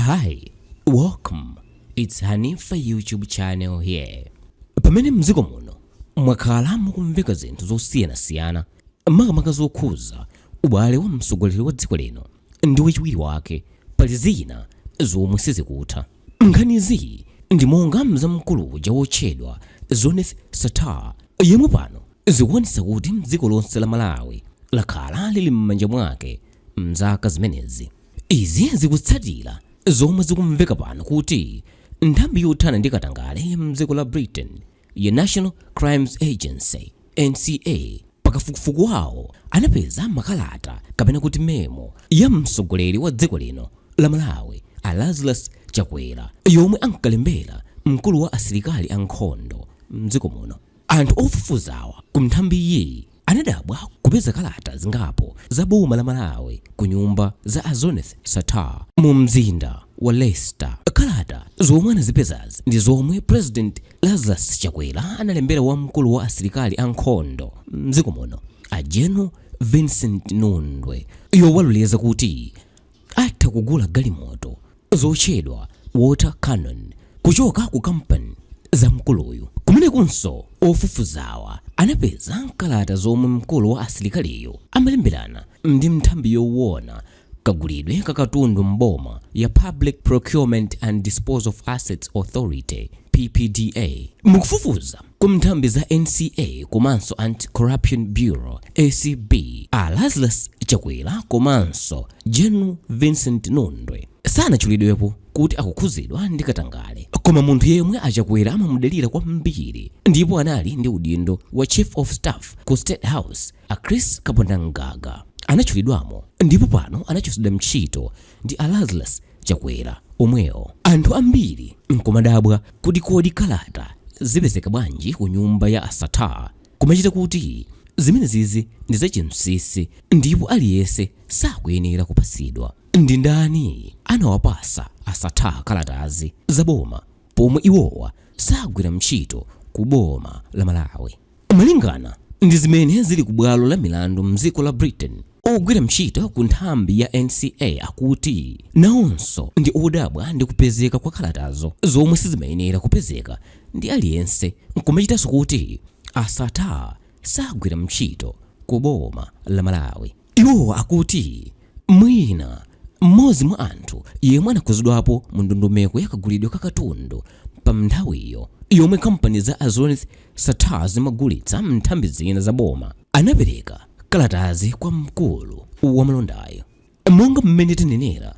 Hi, welcome. It's Honey for YouTube channel here. Pamene mdziko muno mwakhala mukumveka zinthu zosiyanasiyana, makamaka zokhuza ubale wa mtsogoleri wa dziko lino ndi chiwiri wake, pali zina zomwe sizikutha. Nkhanizi ndi monga mkulu wotchedwa Zunneth Sattar, yemwe pano zikuonetsa kuti mdziko lonse la Malawi lakhala lili m'manja mwake mzaka zimenezi. Izi zikutsatira zomwe zikumveka pano kuti nthambi yothana ndi katangale mdziko la Britain ya National Crimes Agency NCA pakafukufuku wawo anapeza makalata kapena kuti memo ya mtsogoleri wa dziko lino la Malawi Lazarus Chakwera, yomwe ankalembera mkulu wa asilikali ankhondo mdziko muno. Anthu ofufuzawa ku nthambi iyi anadabwa kupeza kalata zingapo za boma la Malawi ku nyumba za Zunneth Sattar mu mzinda wa Leicester. Kalata zomwe anazipezazi ndi zomwe President Lazarus Chakwera analembera wa mkulu wa asilikali ankhondo mdziko muno General Vincent Nundwe, yowaloleza kuti atha kugula galimoto zotchedwa water cannon kuchoka ku kampani za mkuluyu. Kumenekunso ofufuzawa anapeza kalata zomwe mkulu wa asilikaliyo amalemberana ndi nthambi yowona kagulidwe kakatundu mboma ya Public Procurement and Disposal of Assets Authority PPDA. Mukufufuza ku nthambi za NCA komanso Anti-Corruption Bureau ACB, Lazarus Chakwera komanso General Vincent Nundwe sanachulidwepo kuti akukhuzidwa ndi katangale, koma munthu yemwe Achakwera amamudalira kwambiri ndipo anali ndi udindo wa Chief of Staff ku State House Chris Kapondangaga anachulidwamo, ndipo pano anachosedwa mchito ndi Lazarus Chakwera omwewo. Anthu ambiri nkomadabwa kuti kodi kalata zipezeka bwanji ku nyumba ya Sattar, kumachita kuti zimenezizi ndi zachinsinsi ndipo aliyense sakuyenera kupasidwa. Ndi ndani anawapasa Sattar kalatazi za boma pomwe iwowa sagwira mchito ku boma la Malawi? Malingana ndi zimene zili ku bwalo la milandu mdziko la Britain, ogwira mchito ku nthambi ya NCA akuti nawonso ndi odabwa ndi kupezeka kwa kalatazo zomwe sizimayenera kupezeka ndi aliyense, nkumachitanso kuti Sattar sagwira mchito ku boma la Malawi. Iwo akuti mwina mmodzi mwa anthu yemwe anakhuzidwapo mu ndondomeko yakagulidwe kakatundu pa nthawiyo yomwe kampani za Zodabwitsa Sattar zimagulitsa nthambi zina za boma anapereka kalatazi kwa mkulu wa malondayo. Monga mmene tinenera,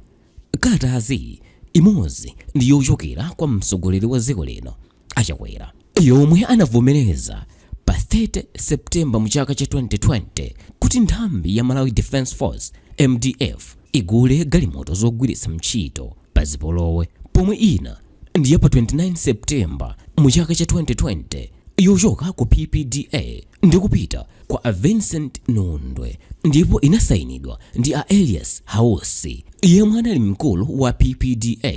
kalatazi imodzi ndi yochokera kwa mtsogoleri wa dziko lino Achakwera, yomwe anavomereza pa 30 Septemba mu chaka cha 2020 kuti nthambi ya Malawi Defense Force MDF igule galimoto zogwiritsa mchito pa zipolowe, pomwe ina ndi ya pa 29 Septemba mu chaka cha 2020 yochoka ku PPDA ndi kupita kwa Vincent Nundwe, ndipo inasayinidwa ndi Elias Hausi yemwe anali mkulu wa PPDA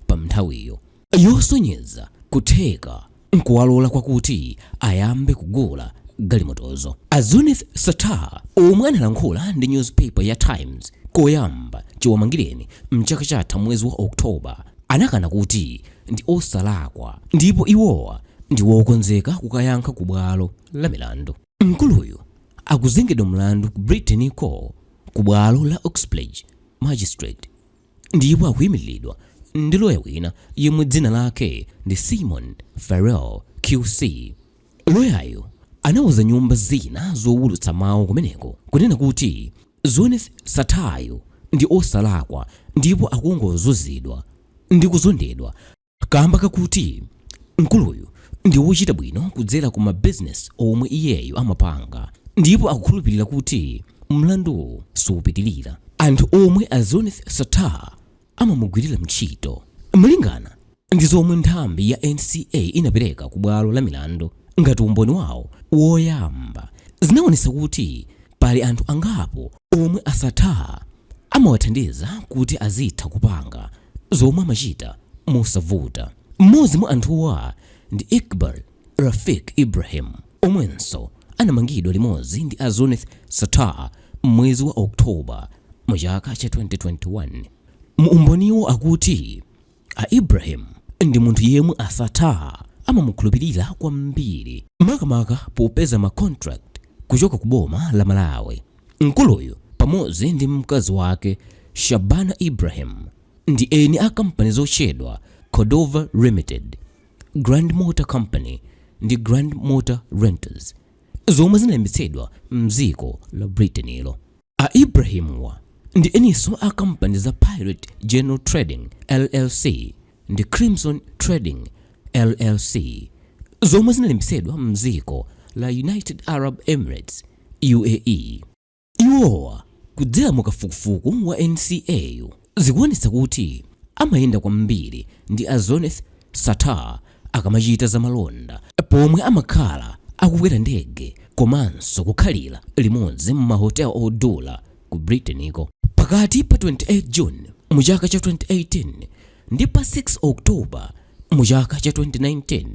pa nthawiyo, yosonyeza kutheka nkuwalola kwakuti ayambe kugula galimotozo. Zunneth Sattar omwe analankhula ndi newspaper ya Times koyamba chiwamangireni mchaka chatha mwezi wa Oktoba anakana kuti ndi osalakwa ndipo iwowa ndi wokonzeka kukayankha ku bwalo la milandu. Mkuluyu akuzengedwa mlandu ku Britain ku bwalo la Oxbridge Magistrate ndipo akuyimiridwa ndi loya wina yemwe dzina lake ndi Simon Farrell QC. Loyayo anawuza nyumba zina zowulutsa mawu kumeneko kunena kuti Zunneth Sattar ndi osalakwa ndipo akungozunzidwa ndi kuzondedwa kamba kakuti mkuluyu ndi wochita bwino kudzera ku mabusiness omwe iyeyo amapanga, ndipo akukhulupirira kuti mlandu supitilira. Anthu omwe Zunneth Sattar amamugwirira mchito malingana ndi zomwe nthambi ya NCA inapereka ku bwalo la milandu ngati umboni wawo woyamba, zinaonesa kuti pali anthu angapo omwe Sattar amawathandiza kuti azitha kupanga zomwe amachita mosavuta. Mmodzi mwa anthuwa ndi Iqbal Rafik Ibrahim omwenso anamangidwa limodzi ndi Zunneth Sattar mwezi wa Oktoba mu chaka cha 2021. Muumboniwo akuti Ibrahim ndi munthu yemwe Sattar amamukhulupirira kwambiri, makamaka popeza ma contract kuchoka ku boma la Malawi. Mkuluyu pamodzi ndi mkazi wake Shabana Ibrahim ndi eni a kampani zotchedwa Cordova Limited, Grand Motor Company ndi Grand Motor Renters, zomwe zinayambitsidwa mdziko la Britain. Ibrahimuwa ndi eniso a kampani za Pirate General Trading LLC ndi Crimson Trading LLC, zomwe zinayambitsidwa mdziko la United Arab Emirates UAE. Iwowa kudzera mu kafukufuku wa NCA zikuonetsa kuti amayenda kwambiri ndi Zunneth Sattar akamachita za malonda, pomwe amakhala akukwera ndege komanso kukhalira limodzi m'mahotel odula ku Britain. Pakati pa 28 June mu chaka cha 2018 ndi pa 6 October mu chaka cha 2019,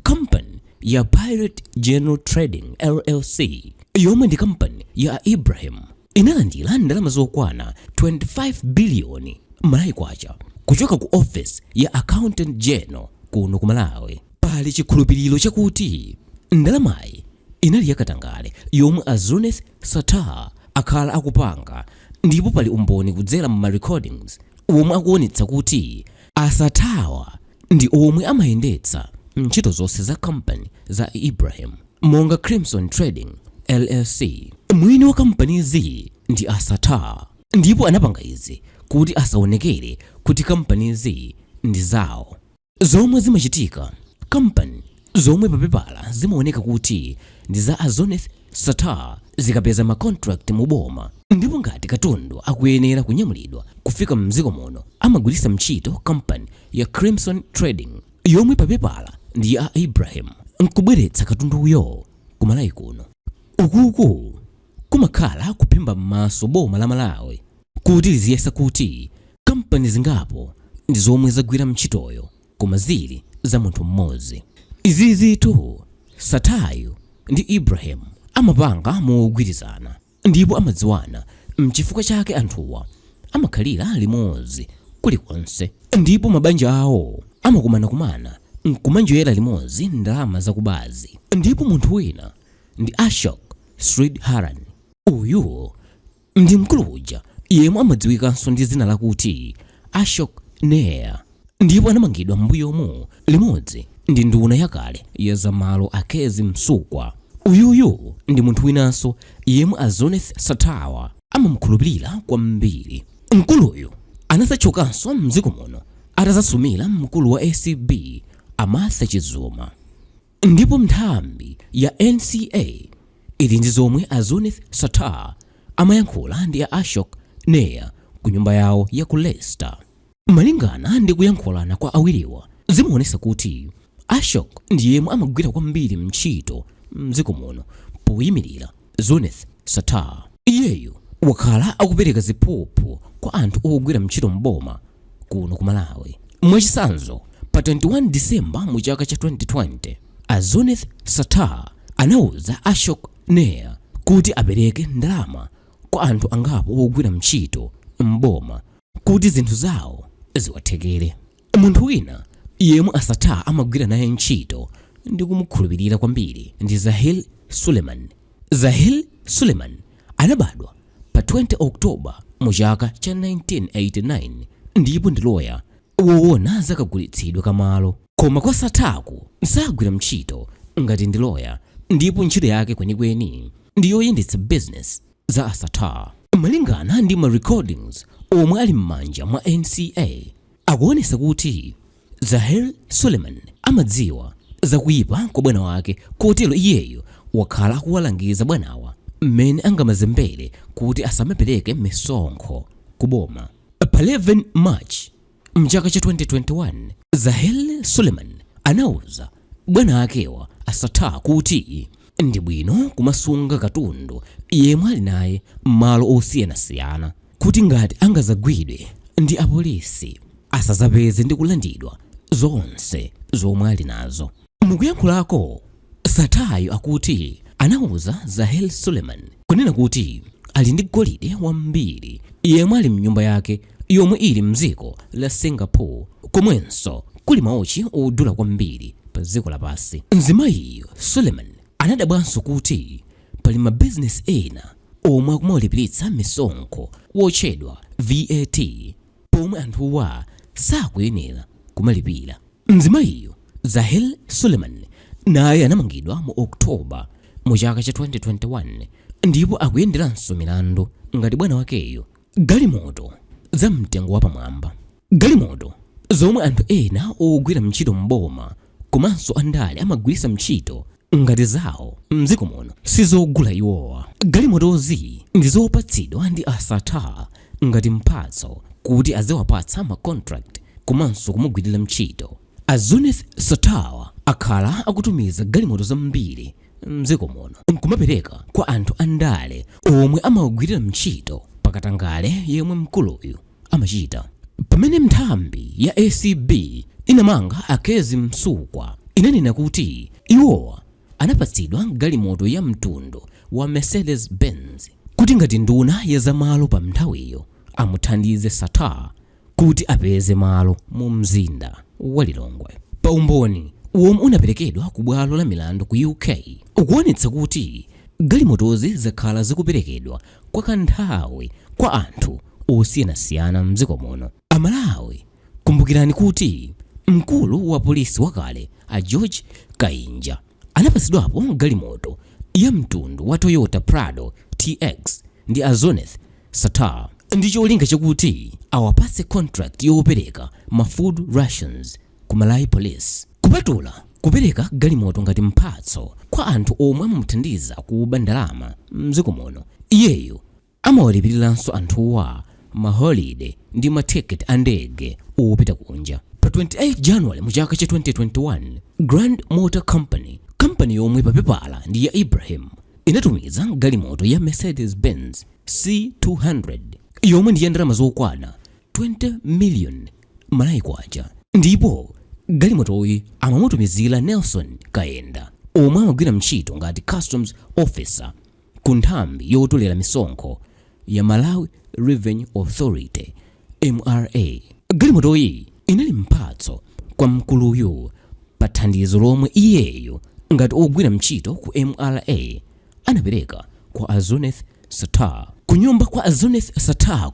kampani ya Pirate General Trading LLC, yomwe ndi kampani ya Ibrahim, inalandira ndalama zokwana 25 biliyoni malayi kwacha kuchoka ku office ya Accountant General kuno ku Malawi. Pali chikhulupiriro chakuti ndalamayi inali yakatangale yomwe Zunneth Sattar akhala akupanga, ndipo pali umboni kudzera mu recordings omwe akuonetsa kuti Sattar ndi omwe amayendetsa ntchito zonse za kampani za Ibrahim, monga Crimson Trading LLC. Mwini wa kampanizi ndi Sattar, ndipo anapanga izi kuti asaonekere kuti kampanizi ndi zawo. Zomwe zimachitika, kampani zomwe papepala zimaoneka kuti ndi za Zunneth Sattar zikapeza ma contract mu boma, ndipo ngati katundu akuyenera kunyamulidwa kufika mdziko muno, amagwiritsa ntchito kampani ya Crimson Trading yomwe papepala ndi ya Ibrahim nkubweretsa katunduyo ku Malawi kuno. Ukuku kumakhala kuphimba m'maso boma la Malawi kuti liziyesa kuti kampani zingapo ndi zomwe zagwira ntchitoyo koma zili za munthu mmodzi. Izizi tu Sattar ndi Ibrahim amapanga mogwirizana, ndipo amadziwana mchifukwa chake anthuwa amakhalira limodzi kulikonse, ndipo mabanja awo amakumana nkumanjoyera limodzi ndalama zakubazi. Ndipo munthu wina ndi Achakwela. Uyu ndi mkulu uja yemwe amadziwikanso ndi zina lakuti Achakwela, ndipo anamangidwa m'mbuyomu limodzi ndi nduna yakale ya zamalo Akezi Msukwa. Uyuyu ndi munthu winanso yemwe Zunneth Sattar amamukhulupirira kwambiri. Mkuluyu anasachokanso mdziko muno atazasumira mkulu wa ACB Martha Chizuma, ndipo nthambi ya NCA ili ndi zomwe Zunneth Sattar amayankhula ndi Achakwela ku nyumba yawo ya ku Leicester. Malingana ndi kuyankhulana kwa awiriwa zimaonesa kuti Achakwela ndi yemwe amagwira kwambiri ntchito mdziko muno poyimirira Zunneth Sattar. Iyeyo wakhala akupereka ziphuphu kwa anthu ogwira ntchito mboma kuno ku Malawi. Mwachisanzo, pa 21 December mu chaka cha 2020, Zunneth Sattar anauza Achakwela kuti apereke ndalama kwa anthu angapo ogwira ntchito mboma kuti zinthu zawo ziwathekere. Munthu wina yemwe Sattar amagwira naye ntchito ndi kumukhulupirira kwambiri ndi Zahil Suleiman anabadwa pa 20 October mu chaka cha 1989, ndipo ndi lawyer woona zakagulitsidwa kamalo. Koma kwa Sattarku sagwira ntchito ngati ndi lawyer, ndipo ntchito yake kwenikweni ndi yoyendetsa business za Sattar. Malingana ndi ma recordings omwe ali m'manja mwa NCA akuonesa kuti Zahil Suleiman amadziwa zakuyipa kwa bwana wake, kotero iyeyo wakhala akuwalangiza bwanawa mmene angamazembere kuti asamapereke misonkho kuboma. Pa 11 March mchaka cha 2021, Zahil Suleiman anauza bwana akewa Sattar kuti ndi bwino kumasunga katundu yemwe ali naye m'malo osiyanasiyana, kuti ngati angazagwidwe ndi apolisi asazapeze ndi kulandidwa zonse zomwe ali nazo. Mukuyankhulako, Sattar akuti anauza Zahil Suleiman kunena kuti ali ndi golide wambiri yemwe ali mnyumba yake yomwe ili mdziko la Singapore, komwenso kuli maochi odula kwambiri pa dziko lapansi. Mzimayiyo Suleiman anadabwanso kuti pali mabizinesi ena omwe akumawalipiritsa misonkho wotchedwa VAT pomwe anthuwa sakuyenera kumalipira. Mzimayiyo Zahel Suleiman naye anamangidwa mu Oktoba mu chaka cha 2021 ndipo akuyenderanso milandu ngati bwana wakeyo. Galimoto za mtengo wapamwamba, galimoto zomwe anthu ena ogwira mchito mboma komanso andale amagwirisa mchito ngati zawo mdziko muno sizogula iwowa. Galimotozi ndi zopatsidwa ndi Sattar ngati mphatso kuti aziwapatsa ma-contract komanso kumugwirira mchito. Zunneth Sattar akhala akutumiza galimoto zambiri mdziko muno nkumapereka kwa anthu andale omwe amagwirira mchito pakatangale yemwe mkuluyu amachita. Pamene nthambi ya ACB inamanga akezi msukwa inanena kuti iwowa anapatsidwa galimoto ya mtundu wa Mercedes Benz kuti ngati nduna ya zamalo pa nthawiyo amuthandize Sattar kuti apeze malo mu mzinda wa Lilongwe. Pa umboni womwe unaperekedwa ku bwalo la milandu ku UK ukuonetsa kuti galimotozi zakhala zikuperekedwa kwa kanthawi kwa anthu osiyanasiyana mdziko muno. Amalawi, kumbukirani kuti mkulu wa polisi wakale a George Kainja anapatsidwapo galimoto ya mtundu wa Toyota Prado TX ndi Zunneth Sattar ndi cholinga chakuti awapatse contract yopereka ma food rations ku Malawi Police. Kupatula kupereka galimoto ngati mphatso kwa anthu omwe amamuthandiza kuba ndalama mdziko muno, iyeyo amawalipiriranso anthuwa maholiday ndi maticket andege opita kunja. Pa 28 January mu chaka cha 2021, Grand Motor Company yomwe papepala ndi ya Ibrahim inatumiza galimoto ya Mercedes Benz C200 yomwe ndi ya ndalama zokwana 20 million Malawi kwacha. Ndipo galimotoyi amamutumizira Nelson Kaenda omwe amagwira mchito ngati customs officer ku nthambi yotolera misonkho ya Malawi Revenue Authority MRA. Galimotoyi inali mphatso kwa mkuluyu pa thandizo lomwe iyeyo ngati ogwira mchito ku MRA anapereka kwa Zunneth Sattar. Kunyumba kwa Zunneth Sattar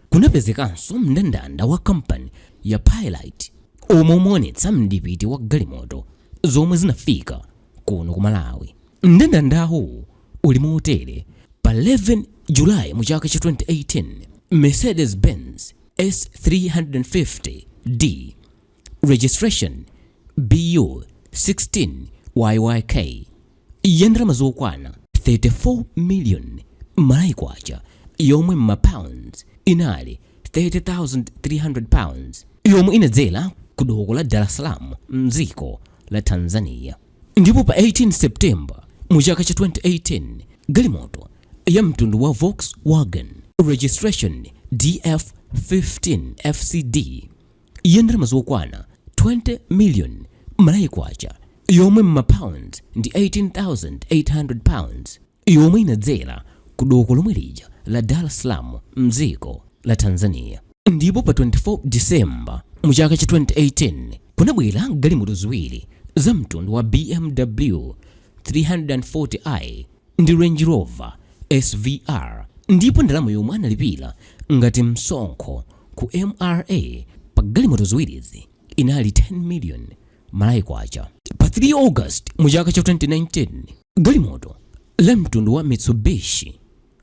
kunapezekanso mndandanda wa kampani ya Pilot omwe umaonetsa mdipiti wa galimoto zomwe zinafika kuno ku Malawi. Mndandandawu uli motere: pa 11 July mu chaka cha 2018, Mercedes Benz S350D registration BU 16 YYK yandalama zokwana 34 million Malawi kwacha, yomwe m'mapounds inali 30,300 pounds, yomwe inadzera ku doko la Dar es Salaam mdziko la Tanzania. Ndipo pa 18 September mu chaka cha 2018, galimoto ya mtundu wa Volkswagen registration DF15 FCD yandalama zokwana 20 million Malawi kwacha, yomwe m'mapounds ndi 18,800 pounds, yomwe inadzera ku doko lomwe lija la Dar es Salaam mdziko la Tanzania. Ndipo pa 24 December mu chaka cha 2018 kunabwera galimoto ziwiri za mtundu wa BMW 340i ndi Range Rover SVR, ndipo ndalama yomwe analipira ngati msonkho ku MRA pa galimoto ziwirizi inali 10 million Malawi kwacha. Pa 3 August mu chaka cha 2019, galimoto la mtundu wa Mitsubishi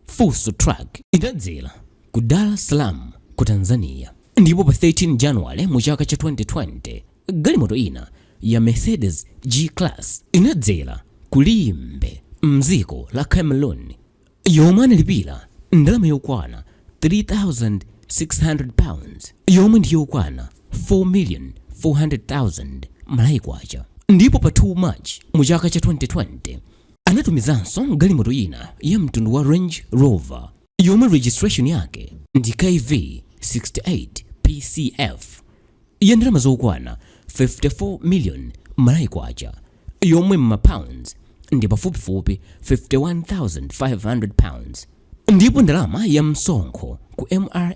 Fuso Truck inadzera ku Dar es Salaam ku Tanzania. Ndipo pa 13 January mu chaka cha 2020, galimoto ina ya Mercedes G-Class inadzera ku Limbe mdziko la Cameroon, yomwe analipira ndalama yokwana 3,600 pounds, yomwe ndi yokwana 4,400,000 Malawi kwacha. Ndipo pa 2 March mu chaka cha 2020 anatumizanso galimoto ina ya mtundu wa Range Rover yomwe registration yake ndi KV 68 PCF ya ndalama zokwana 54 million Malawi kwacha, yomwe m'mapounds ndi pafupifupi 51,500 pounds. Ndipo ndalama ya msonkho ku MRA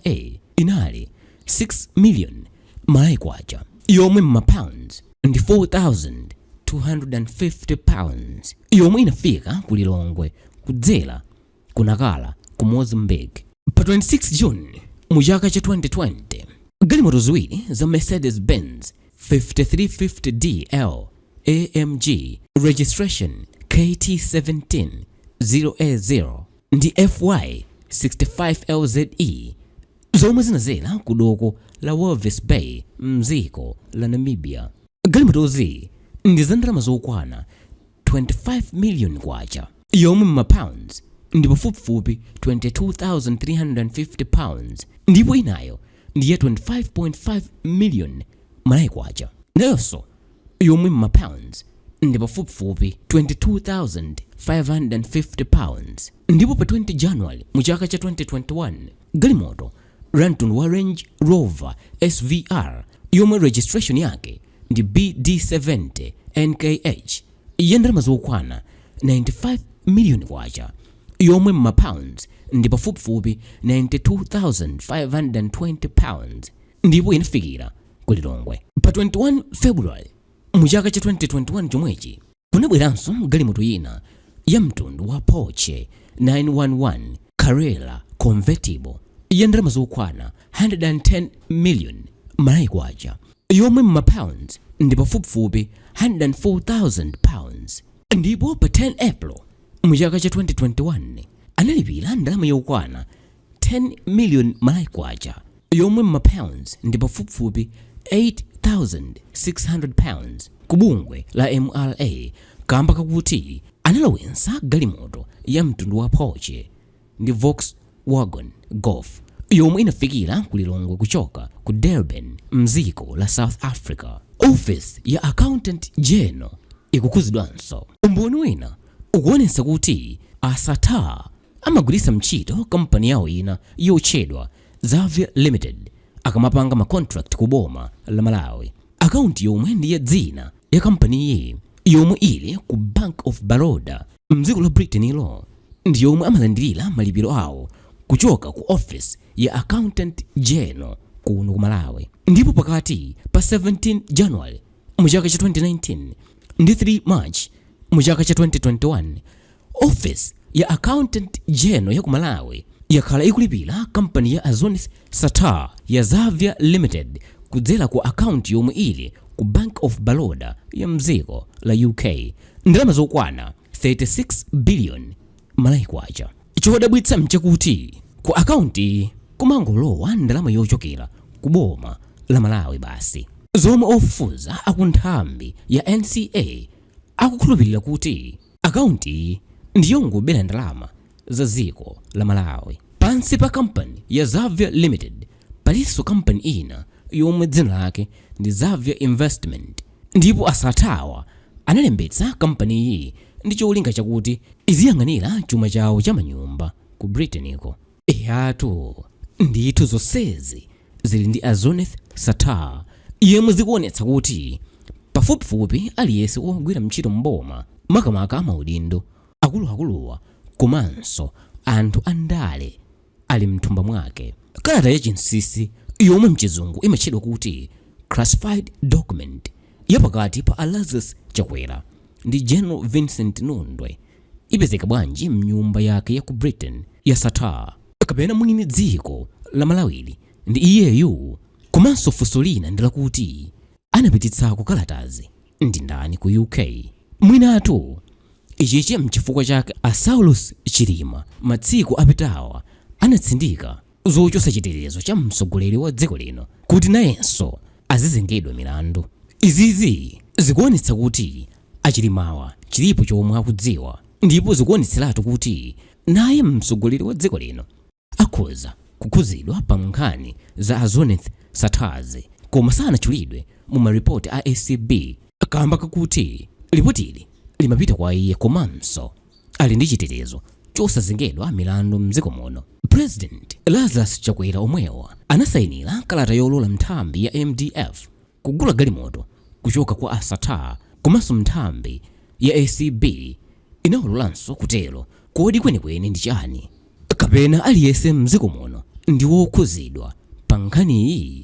inali 6 million malayi kwacha, yomwe m'mapounds ndi 4,250 pounds, yomwe inafika ku Lilongwe kudzera ku Nakala ku Mozambique. Pa 26 June mu chaka cha 2020, galimoto ziwiri za Mercedes-Benz 5350DL AMG registration KT17 0A0 ndi FY 65LZE zomwe zinazera ku doko la Walvis Bay mdziko la Namibia. Galimotozi ndi za ndalama zokwana 25 million kwacha, yomwe m'mapounds ndi pafupifupi 22,350 pounds, ndipo inayo ndi ya 25.5 million malayi kwacha, nayonso yomwe m'mapounds ndi pafupifupi 22,550 pounds. Ndipo pa 20 January mu chaka cha 2021, galimoto mtundu wa Range Rover SVR yomwe registration yake ndi BD70 NKH ya ndalama zokwana 95 million kwacha, yomwe m'mapounds ndi pafupifupi 92,520 pounds, ndipo inafikira ku Lilongwe. Pa 21 February mu chaka cha 2021 chomwechi kunabweranso galimoto ina ya mtundu wa Porsche 911 Carrera convertible ya ndalama zokwana 110 million malayi kwacha, yomwe m'mapounds ndi pafupifupi 104,000 pounds. Ndipo pa 10 April mu chaka cha 2021 analipira ndalama yokwana 10 million malayi kwacha, yomwe m'mapounds ndi pafupifupi 8,600 pounds ku bungwe la MRA kamba kakuti analowensa galimoto ya mtundu wa Porsche ndi Volkswagen Golf yomwe inafikira ku Lilongwe kuchoka ku Durban mdziko la South Africa. Office ya Accountant General ikukhuzidwanso. Umboni wina ukuonesa kuti Sattar amagwiritsa ntchito kampani yawo ina yotchedwa Zavia Limited akamapanga macontract ku boma la Malawi. Akaunti yomwe ndi ya dzina ya kampani iyi yomwe ili ku Bank of Baroda mdziko la Britain ilo ndi yomwe amalandirira malipiro awo kuchoka ku office ya Accountant General kuno ku Malawi. Ndipo pakati pa 17 January mu chaka cha 2019 ndi 3 March mu chaka cha 2021 office ya Accountant General ya ku Malawi yakhala ikulipira kampani ya Zunneth Sattar ya Zavia Limited kudzera ku account yomwe ili ku Bank of Baroda ya mdziko la UK ndalama zokwana 36 billion malayi kwacha. Zodabwitsa mchakuti ku akaunti kumangolowa ndalama yochokera ku boma la Malawi basi, zomwe ofufuza akunthambi ya NCA akukhulupirira kuti akaunti ndiyongobera ndalama za dziko la Malawi. Pansi pa kampani ya Zavia Limited palinso kampani ina yomwe dzina lake ndi Zavia Investment, ndipo Sattar analembetsa kampani iyi ndi cholinga chakuti iziyang'anira chuma chawo cha manyumba ku Britain iko. Eyatu ndithu zonsezi zili ndi Zunneth Sattar yemwe zikuonetsa kuti pafupifupi aliyense wogwira ntchito mboma makamaka amaudindo akuluakuluwa komanso anthu andale ali mthumba mwake. Kalata ya chinsinsi yomwe mchizungu imatchedwa kuti classified document yapakati pa Lazarus Chakwera ndi General Vincent Nundwe ipezeka bwanji mnyumba yake ya ku Britain ya Sattar kapena mwini dziko la Malawi ndi iyeyu. Komanso funso lina ndi lakuti anapititsako kalatazi ndi ndani ku UK. Mwinatu ichichi mchifukwa chake Lazarus Chilima matsiku apitawa anatsindika zochotsa chitetezo cha mtsogoleri wa dziko lino kuti nayenso azizengedwa milandu. Izizi zikuonetsa kuti Achilimawa chilipo chomwe akudziwa, ndipo zikuonetseratu kuti naye mtsogoleri wa dziko lino akhoza kukhuzidwa pa nkhani za Zunneth Sattar, koma sanachulidwe mu maripoti a ACB kamba kakuti ripotili limapita kwa iye komanso ali ndi chitetezo chosazengedwa milandu mdziko muno. President Lazarus Chakwera omwewa anasayinira kalata yolola nthambi ya MDF kugula galimoto kuchoka kwa Sattar, komanso nthambi ya ACB inawololanso kutero. Kodi kwenikweni ndi chani? Kapena aliyense mdziko muno ndi wokhuzidwa pa nkhani iyi